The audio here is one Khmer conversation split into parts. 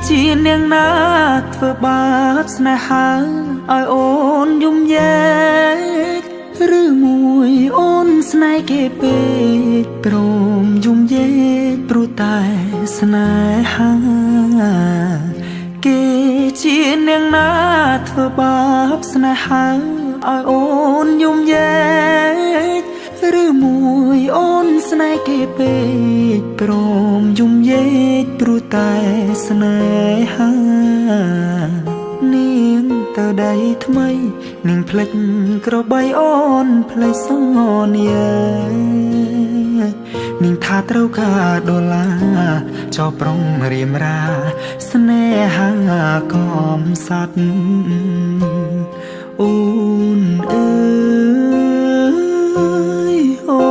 ជានាងណាធ្វើបាបស្នេហាឲ្យអូនយំយែកឬមួយអូនស្នេហ៍គេពេកព្រមយំយែកព្រោះតែស្នេហាគេជានាងណាធ្វើបាបស្នេហាឲ្យអូនយំយែកឬមួយអូនស្នេហ៍គេពេកព្រមយំយែកព្រោះតែស្នេហានាងទៅដៃថ្មីនាងភ្លេចក្របីអូនភ្លេចសន្យានាងថាត្រូវការដុល្លារចោប្រុងរៀមរាស្នេហាកំសត់អូនអើយអូ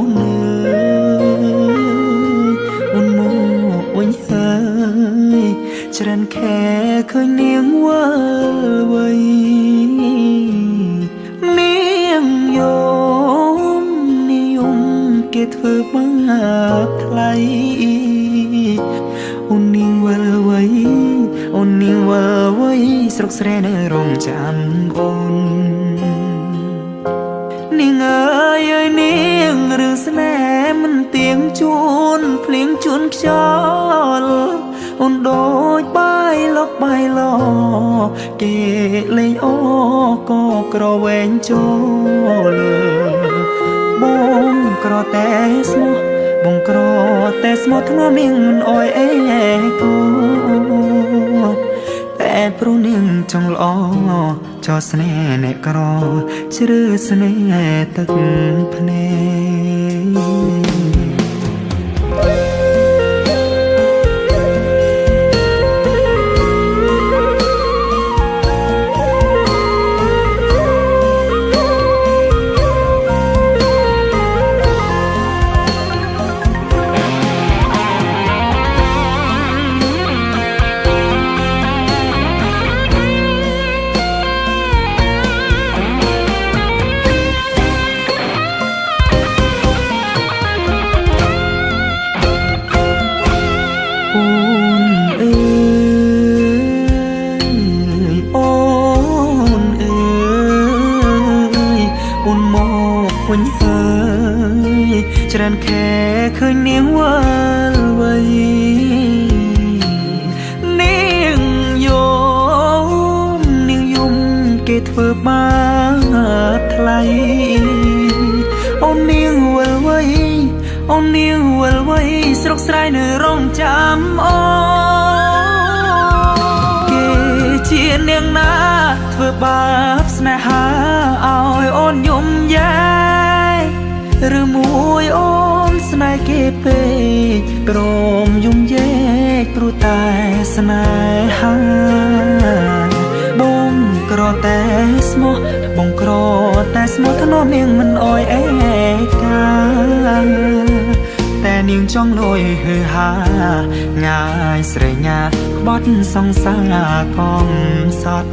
នអើយអូនមកវិញហើយច្រើនខែឃើញនាងវិលវ័យនាងយំនិយមគេធ្វើបាបថ្លៃអូននាងវិលវ័យអូននាងវិលវ័យស្រុកស្រែនៅរងចាំអូននាងអើយអើយនាងរឿងស្នេហ៍មិនទៀងជួនភ្លៀងជួនខ្យល់អូនដូចបាយលកបាយឡគេលេងអូក៏ក្រវែងចូលបងក្រតែស្មោះបងក្រតែស្មោះធ្ងន់នាងមិនអោយអេគូតែព្រោះនាងចង់ល្អចោស្នេហ៍អ្នកក្រជ្រឺស្នេហ៍ទឹកភ្នែកវិញហើយច្រើនខែឃើញនាងវិលវ័យនាងយំគេធ្វើបាបថ្លៃអូននាងវិលវ័យអូននាងវិលវ័យស្រុកស្រែនៅរងចាំអូគេជានាងណាធ្វើបាបស្នេហាឲ្យអូនយំយែឬមួយអូនស្នេហ៍គេពេកព្រមយំយែកព្រោះតែស្នេហាបងក្រតែស្មោះបងក្រតែស្មោះធ្នមនាងមិនអោយអេកាតែនាងចង់លួយហឺហាងាយស្រេញញាក្បត់សង្សារកំសត់